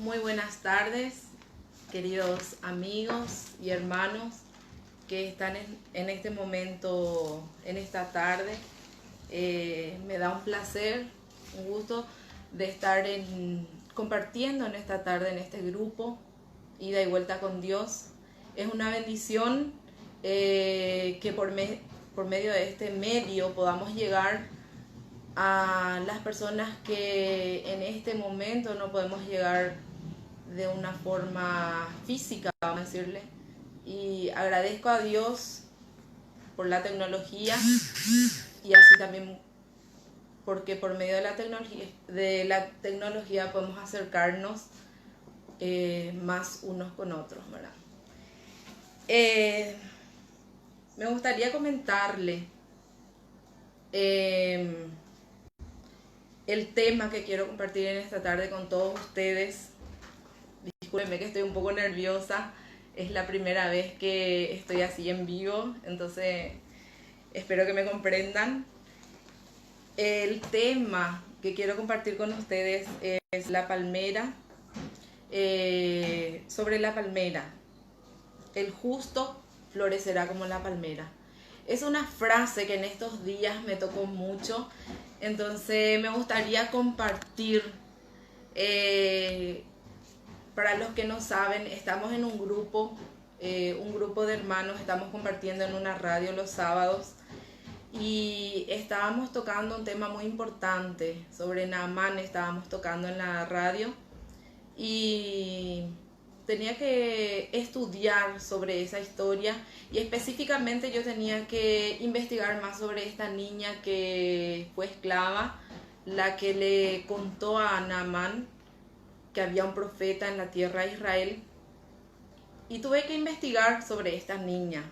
Muy buenas tardes, queridos amigos y hermanos que están en este momento, en esta tarde. Me da un placer, un gusto de estar compartiendo en esta tarde en este grupo, Ida y Vuelta con Dios. Es una bendición que por medio de este medio podamos llegar a las personas que en este momento no podemos llegar de una forma física, vamos a decirle. Y agradezco a Dios por la tecnología y así también porque por medio de la tecnología podemos acercarnos más unos con otros, ¿verdad? Me gustaría comentarle el tema que quiero compartir en esta tarde con todos ustedes. Discúlpenme que estoy un poco nerviosa, es la primera vez que estoy así en vivo, entonces espero que me comprendan. El tema que quiero compartir con ustedes es la palmera, sobre la palmera. El justo florecerá como la palmera. Es una frase que en estos días me tocó mucho, entonces me gustaría compartir. Para los que no saben, estamos en un grupo de hermanos, estamos compartiendo en una radio los sábados y estábamos tocando un tema muy importante sobre Naamán, estábamos tocando en la radio y tenía que estudiar sobre esa historia y específicamente yo tenía que investigar más sobre esta niña que fue esclava, la que le contó a Naamán que había un profeta en la tierra de Israel, y tuve que investigar sobre esta niña.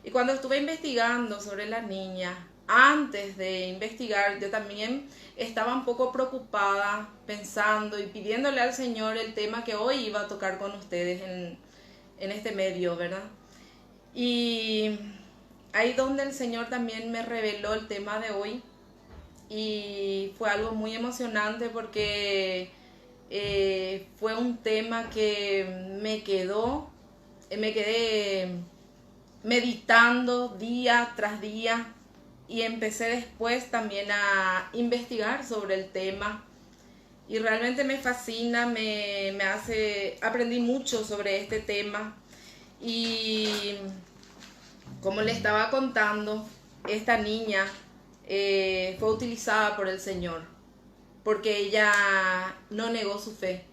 Y cuando estuve investigando sobre la niña, antes de investigar, yo también estaba un poco preocupada, pensando y pidiéndole al Señor el tema que hoy iba a tocar con ustedes en este medio, ¿verdad? Y ahí donde el Señor también me reveló el tema de hoy, y fue algo muy emocionante porque fue un tema que me quedé meditando día tras día y empecé después también a investigar sobre el tema y realmente me fascina, aprendí mucho sobre este tema y como le estaba contando, esta niña fue utilizada por el Señor porque ella no negó su fe.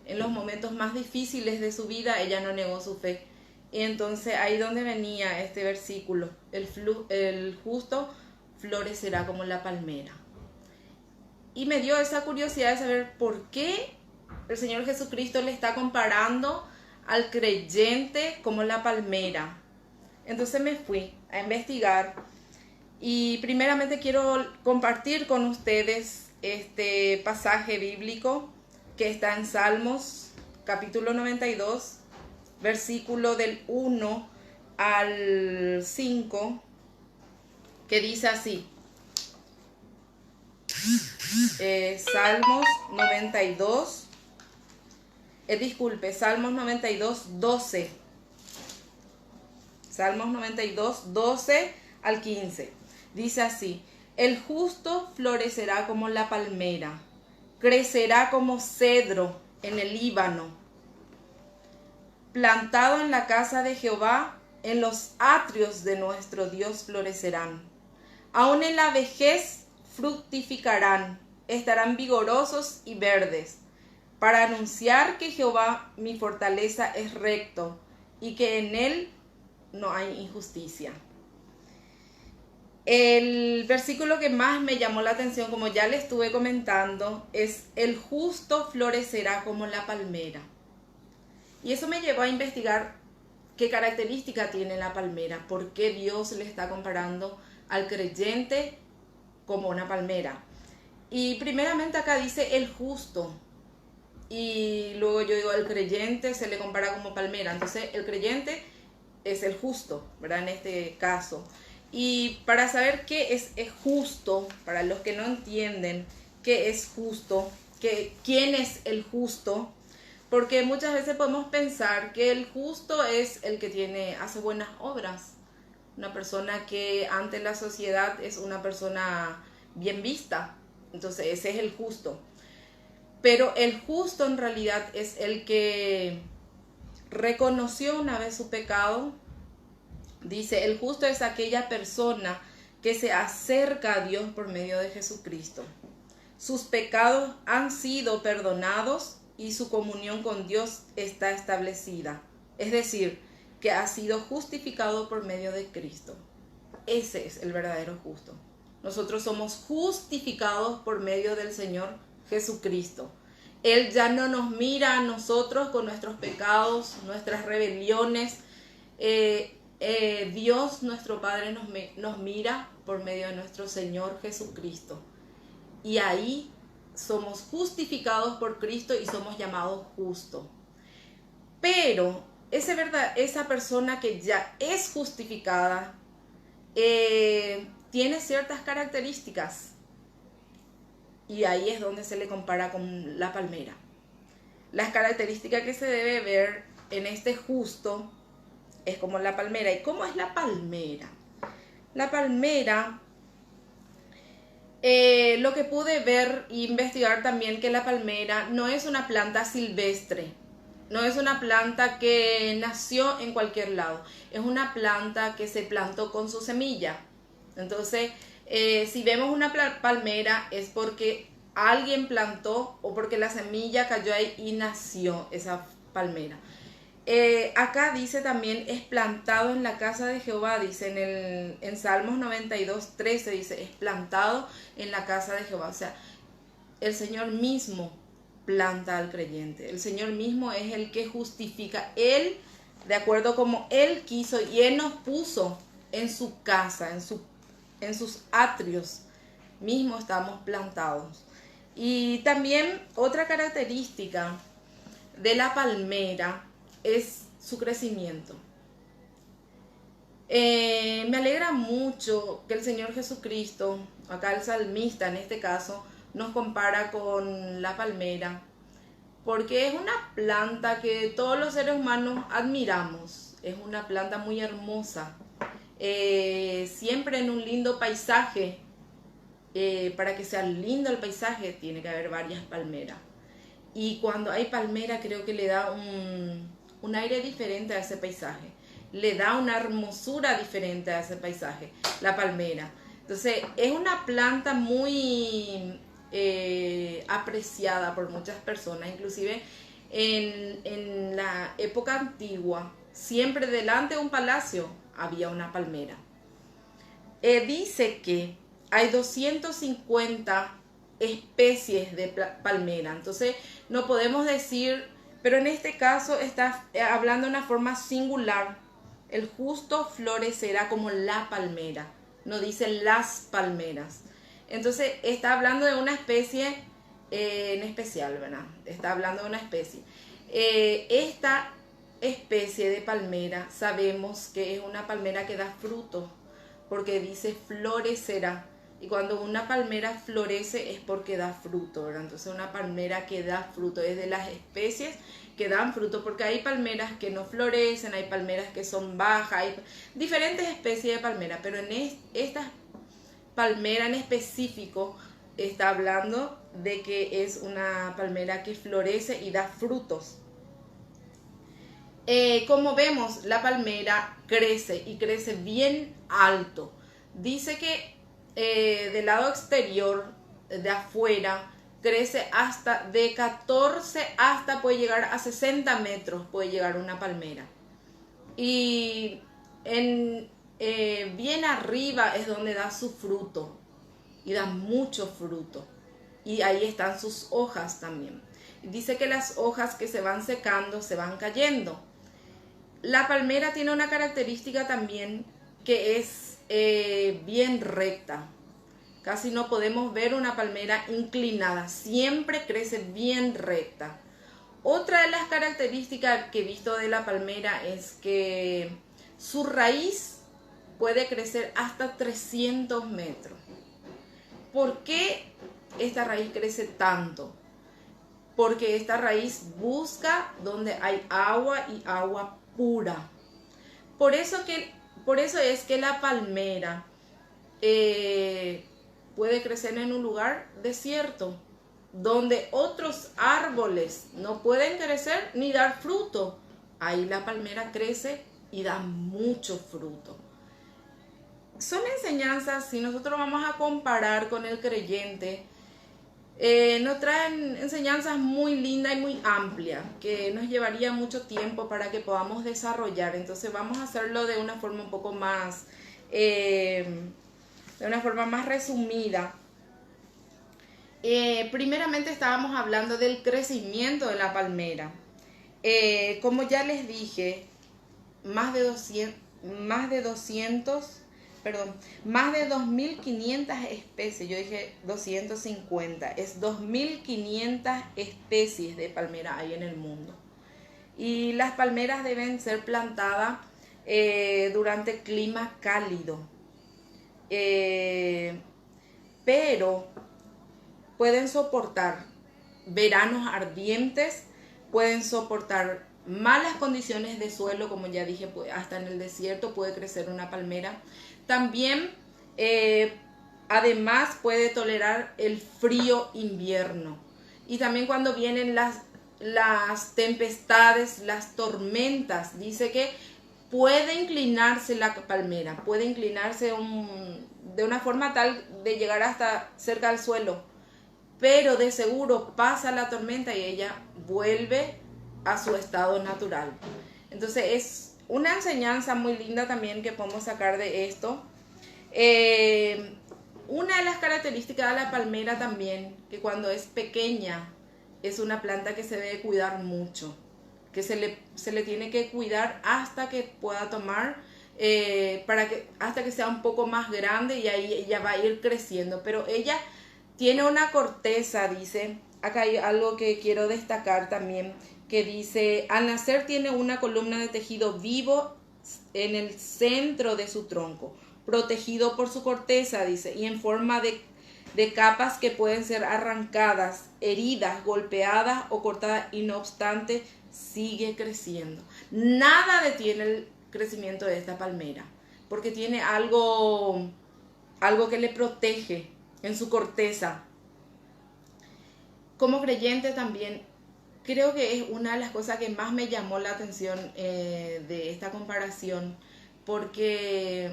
En los momentos más difíciles de su vida, ella no negó su fe. Y entonces ahí donde venía este versículo, el justo florecerá como la palmera. Y me dio esa curiosidad de saber por qué el Señor Jesucristo le está comparando al creyente como la palmera. Entonces me fui a investigar y primeramente quiero compartir con ustedes este pasaje bíblico que está en Salmos capítulo 92, versículo del 1 al 5, que dice así. Salmos 92, Salmos 92, 12. Salmos 92, 12 al 15. Dice así: el justo florecerá como la palmera, crecerá como cedro en el Líbano. Plantado en la casa de Jehová, en los atrios de nuestro Dios florecerán. Aún en la vejez fructificarán, estarán vigorosos y verdes, para anunciar que Jehová mi fortaleza es recto y que en él no hay injusticia. El versículo que más me llamó la atención, como ya le estuve comentando, es: el justo florecerá como la palmera. Y eso me llevó a investigar qué característica tiene la palmera, por qué Dios le está comparando al creyente como una palmera. Y primeramente acá dice el justo, y luego yo digo el creyente se le compara como palmera, entonces el creyente es el justo, ¿verdad? En este caso. Y para saber qué es justo, para los que no entienden qué es justo, quién es el justo, Porque muchas veces podemos pensar que el justo es el que hace buenas obras. Una persona que ante la sociedad es una persona bien vista. Entonces ese es el justo. Pero el justo en realidad es el que reconoció una vez su pecado. Dice, el justo es aquella persona que se acerca a Dios por medio de Jesucristo. Sus pecados han sido perdonados y su comunión con Dios está establecida. Es decir, que ha sido justificado por medio de Cristo. Ese es el verdadero justo. Nosotros somos justificados por medio del Señor Jesucristo. Él ya no nos mira a nosotros con nuestros pecados, nuestras rebeliones. Dios, nuestro Padre, nos mira por medio de nuestro Señor Jesucristo. Y ahí somos justificados por Cristo y somos llamados justos. Pero esa persona que ya es justificada tiene ciertas características. Y ahí es donde se le compara con la palmera. Las características que se debe ver en este justo es como la palmera. ¿Y cómo es la palmera? La palmera, lo que pude ver e investigar también, que la palmera no es una planta silvestre. No es una planta que nació en cualquier lado. Es una planta que se plantó con su semilla. Entonces, si vemos una palmera es porque alguien plantó o porque la semilla cayó ahí y nació esa palmera. Acá dice también, es plantado en la casa de Jehová, dice en Salmos 92:13, dice, es plantado en la casa de Jehová. O sea, el Señor mismo planta al creyente. El Señor mismo es el que justifica. Él, de acuerdo como Él quiso, y Él nos puso en su casa, en sus atrios, mismo estamos plantados. Y también otra característica de la palmera es su crecimiento. Me alegra mucho que el Señor Jesucristo, acá el salmista en este caso, nos compara con la palmera, porque es una planta que todos los seres humanos admiramos. Es una planta muy hermosa, siempre en un lindo paisaje. Para que sea lindo el paisaje tiene que haber varias palmeras. Y cuando hay palmera creo que le da un aire diferente a ese paisaje. Le da una hermosura diferente a ese paisaje, la palmera. Entonces es una planta muy apreciada por muchas personas. Inclusive en la época antigua, siempre delante de un palacio había una palmera. Dice que hay 250 especies de palmera. Entonces no podemos decir, pero en este caso está hablando de una forma singular. El justo florecerá como la palmera, no dice las palmeras. Entonces está hablando de una especie en especial, ¿verdad? Está hablando de una especie. Esta especie de palmera sabemos que es una palmera que da fruto, porque dice florecerá. Y cuando una palmera florece es porque da fruto, ¿verdad? Entonces una palmera que da fruto es de las especies que dan fruto, porque hay palmeras que no florecen, hay palmeras que son bajas, hay diferentes especies de palmera, pero en esta palmera en específico está hablando de que es una palmera que florece y da frutos. Como vemos, la palmera crece y crece bien alto. Dice que del lado exterior, de afuera, crece hasta de 14 hasta puede llegar a 60 metros, puede llegar una palmera. Y bien arriba es donde da su fruto, y da mucho fruto. Y ahí están sus hojas también. Dice que las hojas que se van secando se van cayendo. La palmera tiene una característica también que es bien recta. Casi no podemos ver una palmera inclinada, siempre crece bien recta. Otra de las características que he visto de la palmera es que su raíz puede crecer hasta 300 metros. ¿Por qué esta raíz crece tanto? porque esta raíz busca donde hay agua y agua pura. Por eso es que la palmera puede crecer en un lugar desierto, donde otros árboles no pueden crecer ni dar fruto. Ahí la palmera crece y da mucho fruto. Son enseñanzas, si nosotros vamos a comparar con el creyente, nos traen enseñanzas muy lindas y muy amplias, que nos llevaría mucho tiempo para que podamos desarrollar. Entonces vamos a hacerlo de una forma un poco más, de una forma más resumida. Primeramente estábamos hablando del crecimiento de la palmera. Como ya les dije, más de 2.500 especies, yo dije 250, es 2.500 especies de palmera hay en el mundo. Y las palmeras deben ser plantadas durante clima cálido, pero pueden soportar veranos ardientes, pueden soportar malas condiciones de suelo, como ya dije, hasta en el desierto puede crecer una palmera. También, además, puede tolerar el frío invierno. Y también cuando vienen las tempestades, las tormentas, dice que puede inclinarse la palmera, puede inclinarse de una forma tal de llegar hasta cerca del suelo. Pero de seguro pasa la tormenta y ella vuelve a su estado natural. Entonces es una enseñanza muy linda también que podemos sacar de esto. Una de las características de la palmera también, que cuando es pequeña es una planta que se debe cuidar mucho, que se le tiene que cuidar hasta que pueda tomar, hasta que sea un poco más grande, y ahí ella va a ir creciendo. Pero ella tiene una corteza, dice, acá hay algo que quiero destacar también, que dice, al nacer tiene una columna de tejido vivo en el centro de su tronco, protegido por su corteza, dice, y en forma de capas que pueden ser arrancadas, heridas, golpeadas o cortadas, y no obstante, sigue creciendo. Nada detiene el crecimiento de esta palmera, porque tiene algo que le protege en su corteza. Como creyente también, creo que es una de las cosas que más me llamó la atención de esta comparación, porque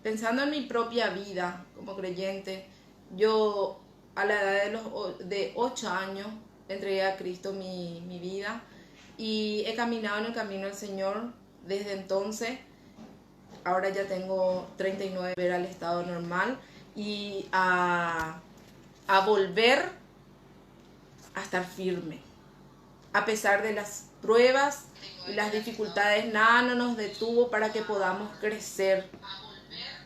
pensando en mi propia vida como creyente, yo a la edad de 8 años entregué a Cristo mi vida, y he caminado en el camino del Señor desde entonces. Ahora ya tengo 39, ver al estado normal y a volver a estar firme. A pesar de las pruebas y las dificultades, nada nos detuvo para que podamos crecer.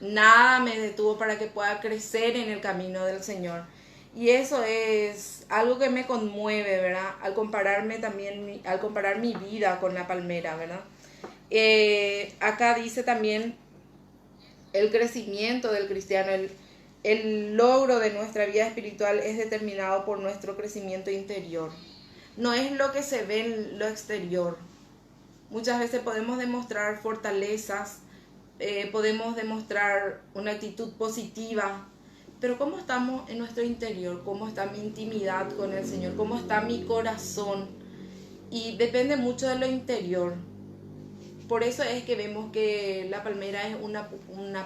Nada me detuvo para que pueda crecer en el camino del Señor. Y eso es algo que me conmueve, ¿verdad? Al comparar mi vida con la palmera, ¿verdad? Acá dice también el crecimiento del cristiano, el logro de nuestra vida espiritual es determinado por nuestro crecimiento interior. No es lo que se ve en lo exterior. Muchas veces podemos demostrar fortalezas, podemos demostrar una actitud positiva, pero ¿cómo estamos en nuestro interior? ¿Cómo está mi intimidad con el Señor? ¿Cómo está mi corazón? Y depende mucho de lo interior. Por eso es que vemos que la palmera es una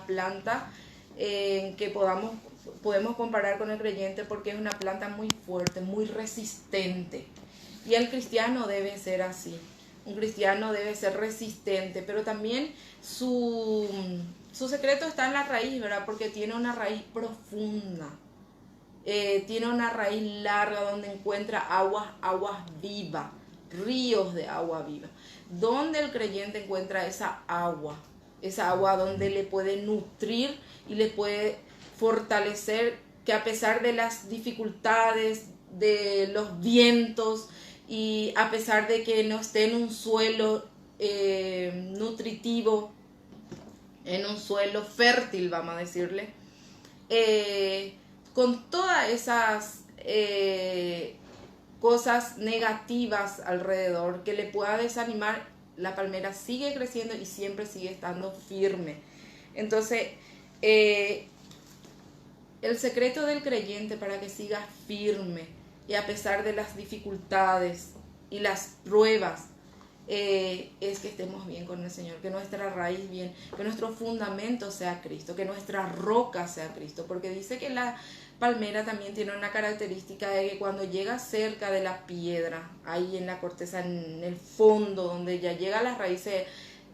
planta que podemos comparar con el creyente, porque es una planta muy fuerte, muy resistente. Y el cristiano debe ser así. Un cristiano debe ser resistente, pero también su secreto está en la raíz, ¿verdad? Porque tiene una raíz profunda, tiene una raíz larga donde encuentra aguas vivas, ríos de agua viva. Donde el creyente encuentra esa agua donde le puede nutrir y le puede fortalecer, que a pesar de las dificultades, de los vientos, y a pesar de que no esté en un suelo nutritivo, en un suelo fértil, vamos a decirle, cosas negativas alrededor que le pueda desanimar, la palmera sigue creciendo y siempre sigue estando firme. Entonces, el secreto del creyente para que siga firme y a pesar de las dificultades y las pruebas, es que estemos bien con el Señor, que nuestra raíz bien, que nuestro fundamento sea Cristo, que nuestra roca sea Cristo, porque dice que la palmera también tiene una característica de que cuando llega cerca de la piedra, ahí en la corteza, en el fondo, donde ya llega a las raíces,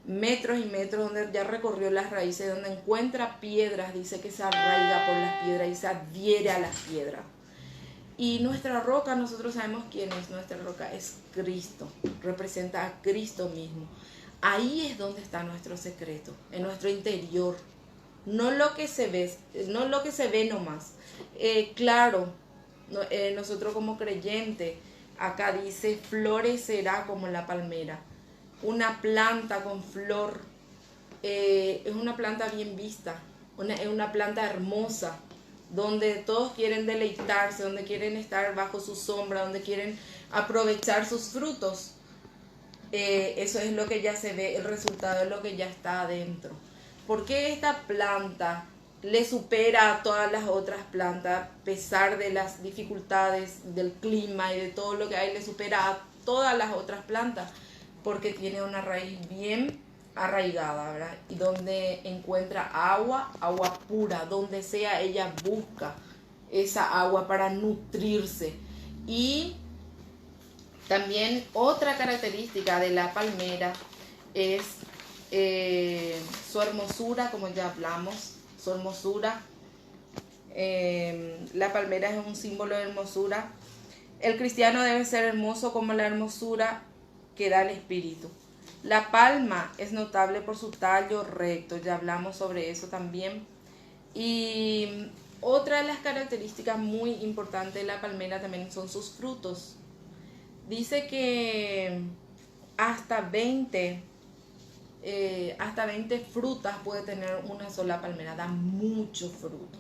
metros y metros, donde ya recorrió las raíces, donde encuentra piedras, dice que se arraiga por las piedras y se adhiere a las piedras. Y nuestra roca, nosotros sabemos quién es. Nuestra roca es Cristo, representa a Cristo mismo. Ahí es donde está nuestro secreto, en nuestro interior, no lo que se ve nomás. Claro, nosotros como creyentes, acá dice, florecerá como la palmera. Una planta con flor es una planta bien vista, es una planta hermosa, donde todos quieren deleitarse, donde quieren estar bajo su sombra, donde quieren aprovechar sus frutos. Eso es lo que ya se ve, el resultado es lo que ya está adentro. ¿Por qué esta planta le supera a todas las otras plantas, a pesar de las dificultades del clima y de todo lo que hay, le supera a todas las otras plantas? Porque tiene una raíz bien arraigada, ¿verdad? Y donde encuentra agua pura, donde sea ella busca esa agua para nutrirse. Y también otra característica de la palmera es su hermosura, como ya hablamos, su hermosura. La palmera es un símbolo de hermosura. El cristiano debe ser hermoso como la hermosura que da el Espíritu. La palma es notable por su tallo recto, ya hablamos sobre eso también. Y otra de las características muy importantes de la palmera también son sus frutos. Dice que hasta 20 frutas puede tener una sola palmera, da mucho fruto.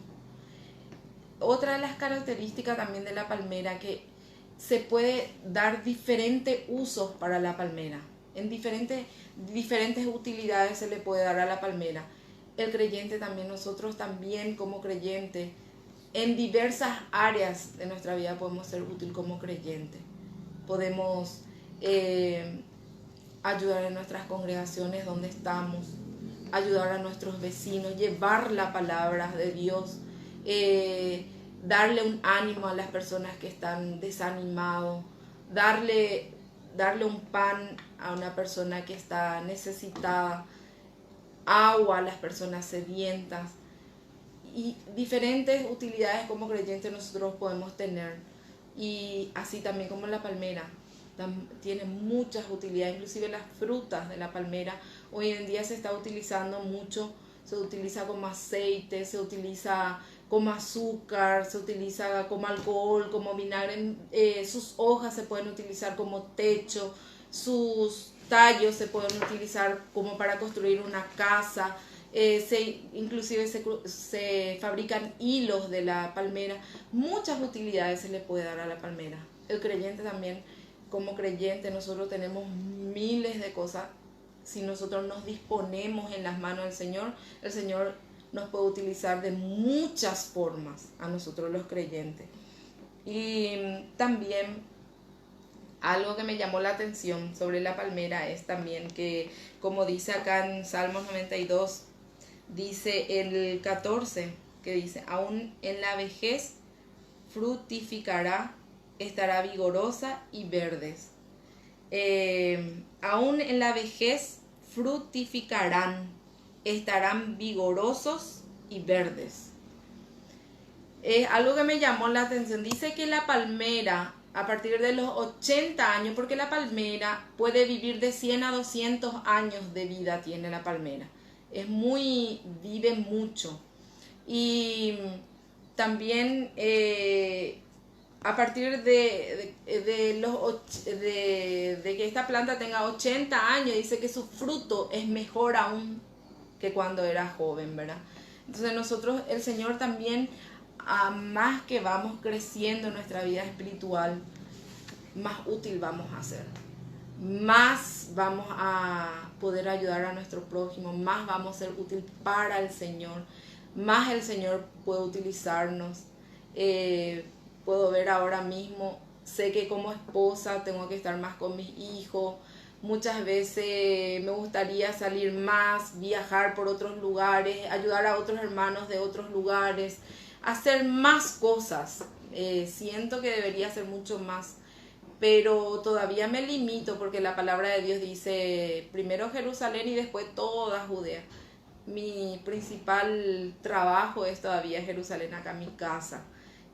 Otra de las características también de la palmera que se puede dar diferentes usos para la palmera. En diferentes utilidades se le puede dar a la palmera. El creyente también, nosotros también como creyente, en diversas áreas de nuestra vida podemos ser útil como creyente. Podemos ayudar en nuestras congregaciones donde estamos, ayudar a nuestros vecinos, llevar la palabra de Dios, darle un ánimo a las personas que están desanimados, darle un pan a una persona que está necesitada, agua a las personas sedientas, y diferentes utilidades como creyentes nosotros podemos tener. Y así también como la palmera tiene muchas utilidades, inclusive las frutas de la palmera hoy en día se está utilizando mucho, se utiliza como aceite, se utiliza como azúcar, se utiliza como alcohol, como vinagre. Sus hojas se pueden utilizar como techo, sus tallos se pueden utilizar como para construir una casa. Inclusive se fabrican hilos de la palmera. Muchas utilidades se le puede dar a la palmera. El creyente también, como creyente, nosotros tenemos miles de cosas. Si nosotros nos disponemos en las manos del Señor, el Señor nos puede utilizar de muchas formas a nosotros los creyentes. Y también algo que me llamó la atención sobre la palmera es también que, como dice acá en Salmos 92, dice el 14, que dice, aún en la vejez fructificará, estará vigorosa y verdes. Aún en la vejez fructificarán, estarán vigorosos y verdes. Algo que me llamó la atención, dice que la palmera a partir de los 80 años, porque la palmera puede vivir de 100 a 200 años de vida, tiene la palmera. Vive mucho. Y también a partir de que esta planta tenga 80 años, dice que su fruto es mejor aún que cuando era joven, ¿verdad? Entonces nosotros, el Señor también, a más que vamos creciendo en nuestra vida espiritual, más útil vamos a ser. Más vamos a poder ayudar a nuestro prójimo, más vamos a ser útil para el Señor, más el Señor puede utilizarnos. Puedo ver ahora mismo, sé que como esposa tengo que estar más con mis hijos, muchas veces me gustaría salir más, viajar por otros lugares, ayudar a otros hermanos de otros lugares, hacer más cosas. Siento que debería hacer mucho más, pero todavía me limito porque la palabra de Dios dice primero Jerusalén y después toda Judea. Mi principal trabajo es todavía Jerusalén, acá mi casa.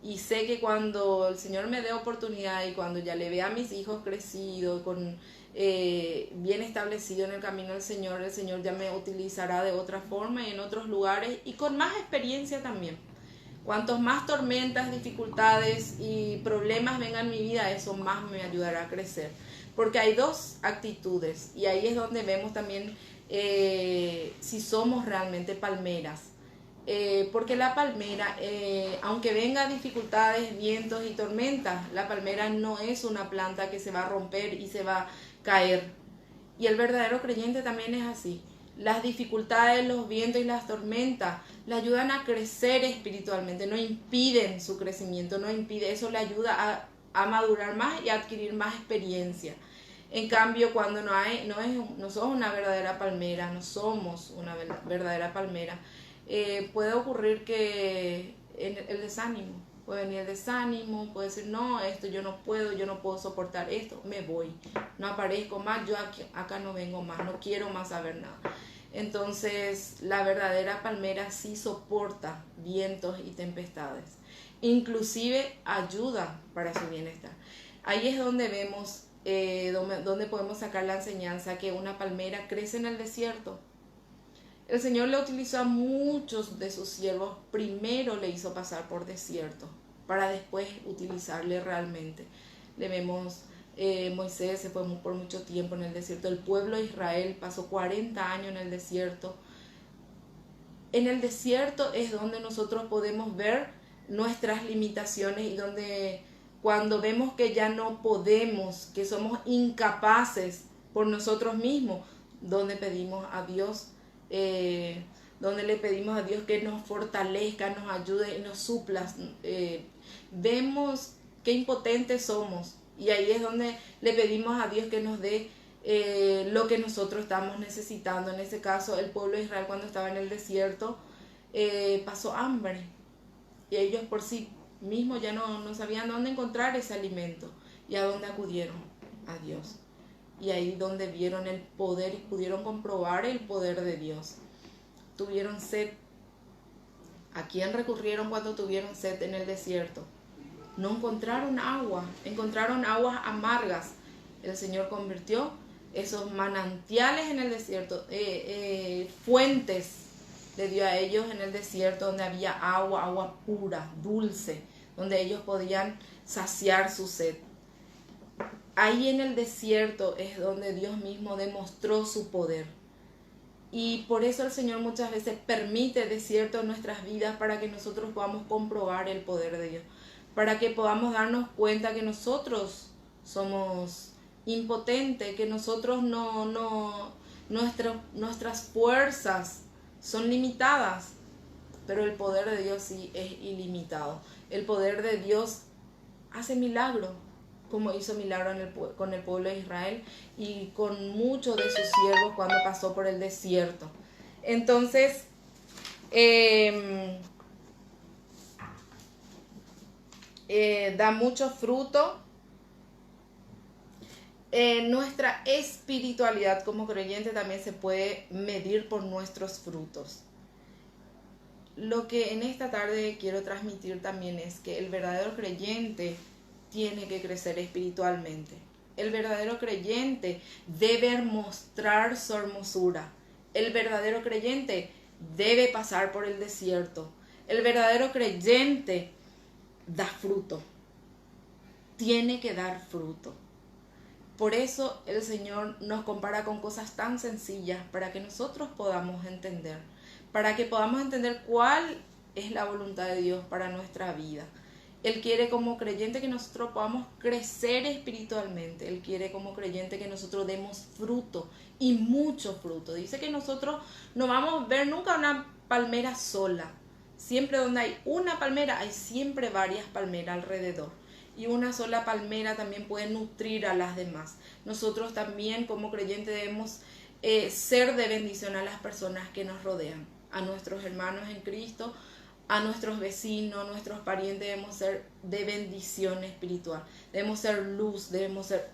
Y sé que cuando el Señor me dé oportunidad y cuando ya le vea a mis hijos crecidos, bien establecido en el camino del Señor, el Señor ya me utilizará de otra forma y en otros lugares y con más experiencia también. Cuantos más tormentas, dificultades y problemas vengan en mi vida, eso más me ayudará a crecer. Porque hay dos actitudes y ahí es donde vemos también si somos realmente palmeras. Porque la palmera, aunque venga dificultades, vientos y tormentas, la palmera no es una planta que se va a romper y se va a caer. Y el verdadero creyente también es así. Las dificultades, los vientos y las tormentas le ayudan a crecer espiritualmente, no impiden su crecimiento, no impide, eso le ayuda a madurar más y a adquirir más experiencia. En cambio, cuando no somos una verdadera palmera, no somos una verdadera palmera, puede ocurrir que el desánimo, puede venir el desánimo, puede decir, no, esto yo no puedo soportar esto, me voy, no aparezco más, yo acá no vengo más, no quiero más saber nada. Entonces, la verdadera palmera sí soporta vientos y tempestades, inclusive ayuda para su bienestar. Ahí es donde vemos, donde podemos sacar la enseñanza que una palmera crece en el desierto. El Señor le utilizó a muchos de sus siervos, primero le hizo pasar por desierto, para después utilizarle realmente. Le vemos, Moisés se fue por mucho tiempo en el desierto, el pueblo de Israel pasó 40 años en el desierto. En el desierto es donde nosotros podemos ver nuestras limitaciones y donde cuando vemos que ya no podemos, que somos incapaces por nosotros mismos, donde pedimos a Dios, donde le pedimos a Dios que nos fortalezca, nos ayude y nos supla. Vemos qué impotentes somos y ahí es donde le pedimos a Dios que nos dé lo que nosotros estamos necesitando. En ese caso, el pueblo de Israel cuando estaba en el desierto pasó hambre y ellos por sí mismos ya no sabían dónde encontrar ese alimento y a dónde acudieron a Dios. Y ahí donde vieron el poder y pudieron comprobar el poder de Dios. Tuvieron sed. ¿A quién recurrieron cuando tuvieron sed en el desierto? No encontraron agua, encontraron aguas amargas. El Señor convirtió esos manantiales en el desierto, fuentes le dio a ellos en el desierto donde había agua pura, dulce, donde ellos podían saciar su sed. Ahí en el desierto es donde Dios mismo demostró su poder. Y por eso el Señor muchas veces permite desiertos en nuestras vidas para que nosotros podamos comprobar el poder de Dios. Para que podamos darnos cuenta que nosotros somos impotentes, que nosotros nuestras fuerzas son limitadas. Pero el poder de Dios sí es ilimitado. El poder de Dios hace milagros, como hizo milagro con el pueblo de Israel y con muchos de sus siervos cuando pasó por el desierto. Entonces, da mucho fruto. Nuestra espiritualidad como creyente también se puede medir por nuestros frutos. Lo que en esta tarde quiero transmitir también es que el verdadero creyente tiene que crecer espiritualmente. El verdadero creyente debe mostrar su hermosura. El verdadero creyente debe pasar por el desierto. El verdadero creyente da fruto. Tiene que dar fruto. Por eso el Señor nos compara con cosas tan sencillas para que nosotros podamos entender. Para que podamos entender cuál es la voluntad de Dios para nuestra vida. Él quiere como creyente que nosotros podamos crecer espiritualmente. Él quiere como creyente que nosotros demos fruto y mucho fruto. Dice que nosotros no vamos a ver nunca una palmera sola. Siempre donde hay una palmera, hay siempre varias palmeras alrededor. Y una sola palmera también puede nutrir a las demás. Nosotros también como creyentes debemos ser de bendición a las personas que nos rodean, a nuestros hermanos en Cristo, a nuestros vecinos, nuestros parientes. Debemos ser de bendición espiritual, debemos ser luz, debemos ser,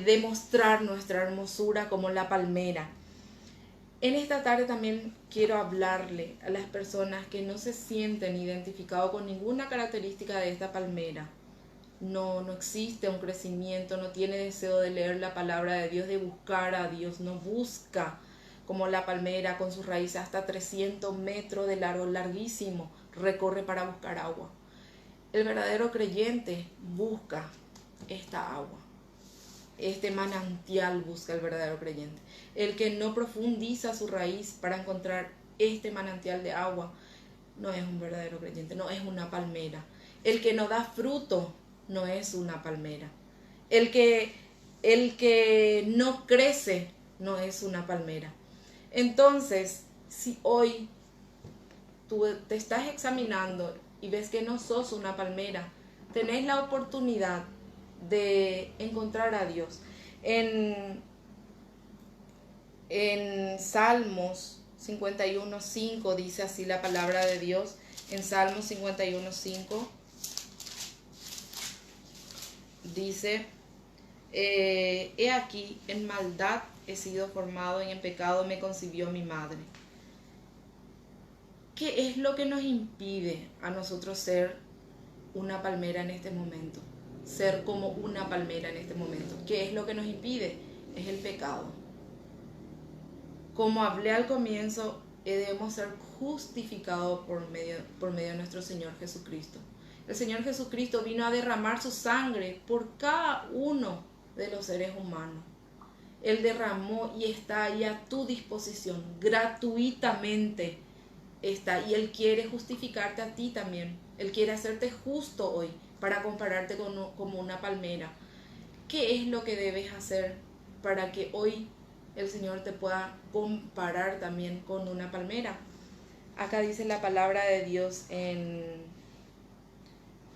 demostrar nuestra hermosura como la palmera. En esta tarde también quiero hablarle a las personas que no se sienten identificados con ninguna característica de esta palmera. No existe un crecimiento, no tiene deseo de leer la palabra de Dios, de buscar a Dios, no busca como la palmera con sus raíces hasta 300 metros de largo, larguísimo, recorre para buscar agua. El verdadero creyente busca esta agua, este manantial busca el verdadero creyente. El que no profundiza su raíz para encontrar este manantial de agua no es un verdadero creyente, no es una palmera. El que no da fruto no es una palmera. El que no crece no es una palmera. Entonces, si hoy tú te estás examinando y ves que no sos una palmera, tenés la oportunidad de encontrar a Dios. En Salmos 51:5 dice así la palabra de Dios. En Salmos 51:5 dice: he aquí, en maldad he sido formado y en pecado me concibió mi madre. ¿Qué es lo que nos impide a nosotros ser una palmera en este momento? Ser como una palmera en este momento. ¿Qué es lo que nos impide? Es el pecado. Como hablé al comienzo, debemos ser justificados por medio de nuestro Señor Jesucristo. El Señor Jesucristo vino a derramar su sangre por cada uno de los seres humanos. Él derramó y está ahí a tu disposición, gratuitamente está. Y Él quiere justificarte a ti también. Él quiere hacerte justo hoy para compararte como una palmera. ¿Qué es lo que debes hacer para que hoy el Señor te pueda comparar también con una palmera? Acá dice la palabra de Dios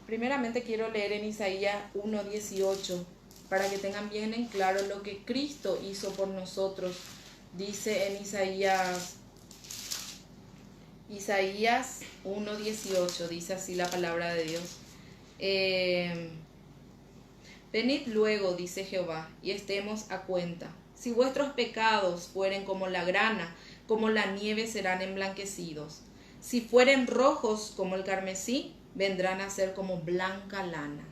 primeramente quiero leer en Isaías 1:18 para que tengan bien en claro lo que Cristo hizo por nosotros. Dice en Isaías 1:18, dice así la palabra de Dios. Venid luego, dice Jehová, y estemos a cuenta. Si vuestros pecados fueren como la grana, como la nieve serán emblanquecidos. Si fueren rojos como el carmesí, vendrán a ser como blanca lana.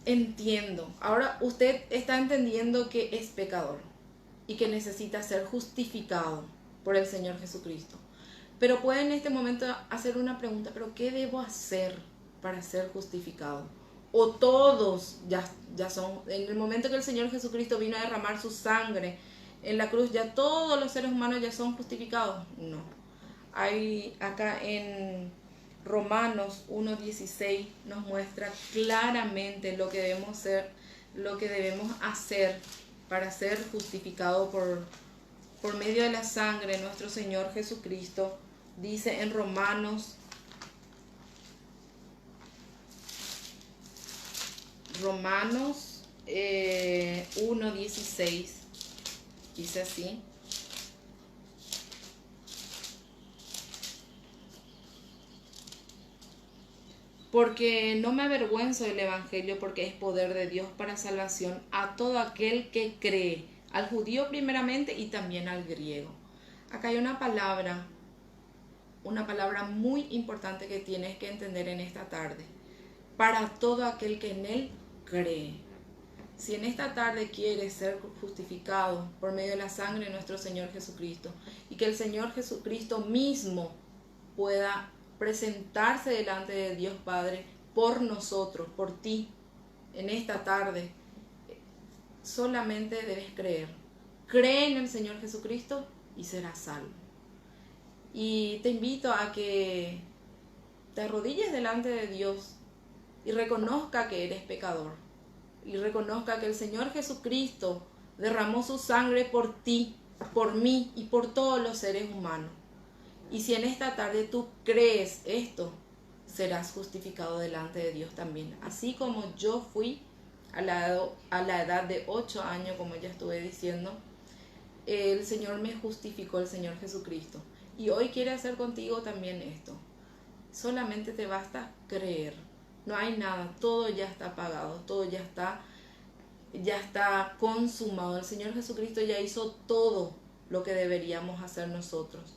Entiendo. Ahora usted está entendiendo que es pecador y que necesita ser justificado por el Señor Jesucristo. Pero puede en este momento hacer una pregunta: ¿pero qué debo hacer para ser justificado? O todos ya son, en el momento que el Señor Jesucristo vino a derramar su sangre en la cruz, ya todos los seres humanos ya son justificados. No. Hay acá en Romanos 1:16 nos muestra claramente lo que debemos hacer para ser justificados por medio de la sangre de nuestro Señor Jesucristo. Dice en Romanos 1:16, dice así: porque no me avergüenzo del Evangelio, porque es poder de Dios para salvación a todo aquel que cree, al judío primeramente y también al griego. Acá hay una palabra muy importante que tienes que entender en esta tarde: para todo aquel que en Él cree. Si en esta tarde quieres ser justificado por medio de la sangre de nuestro Señor Jesucristo, y que el Señor Jesucristo mismo pueda presentarse delante de Dios Padre por nosotros, por ti, en esta tarde, solamente debes creer. Cree en el Señor Jesucristo y serás salvo. Y te invito a que te arrodilles delante de Dios y reconozca que eres pecador. Y reconozca que el Señor Jesucristo derramó su sangre por ti, por mí y por todos los seres humanos. Y si en esta tarde tú crees esto, serás justificado delante de Dios también. Así como yo fui a la edad de 8 años, como ya estuve diciendo, el Señor me justificó, el Señor Jesucristo. Y hoy quiere hacer contigo también esto. Solamente te basta creer. No hay nada, todo ya está pagado, todo ya está consumado. El Señor Jesucristo ya hizo todo lo que deberíamos hacer nosotros.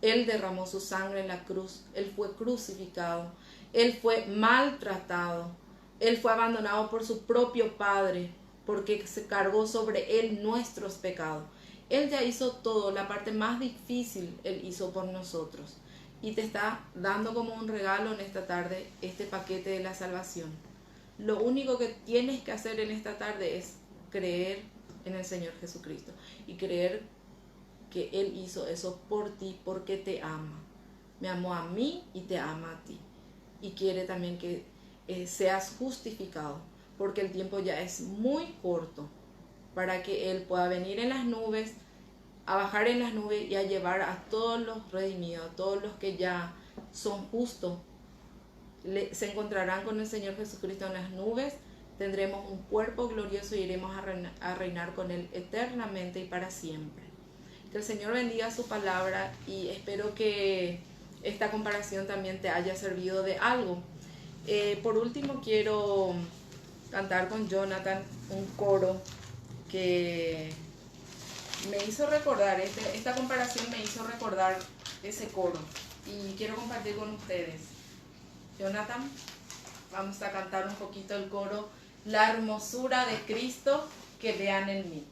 Él derramó su sangre en la cruz, Él fue crucificado, Él fue maltratado, Él fue abandonado por su propio Padre, porque se cargó sobre Él nuestros pecados. Él ya hizo todo, la parte más difícil Él hizo por nosotros. Y te está dando como un regalo en esta tarde este paquete de la salvación. Lo único que tienes que hacer en esta tarde es creer en el Señor Jesucristo y creer que Él hizo eso por ti porque te ama. Me amó a mí y te ama a ti. Y quiere también que seas justificado, porque el tiempo ya es muy corto para que Él pueda venir en las nubes, a bajar en las nubes y a llevar a todos los redimidos, a todos los que ya son justos. Se encontrarán con el Señor Jesucristo en las nubes, tendremos un cuerpo glorioso y iremos a reinar con Él eternamente y para siempre. Que el Señor bendiga su palabra y espero que esta comparación también te haya servido de algo. Por último quiero cantar con Jonathan un coro que me hizo recordar, esta comparación me hizo recordar ese coro y quiero compartir con ustedes. Jonathan, vamos a cantar un poquito el coro, la hermosura de Cristo que vean en mí.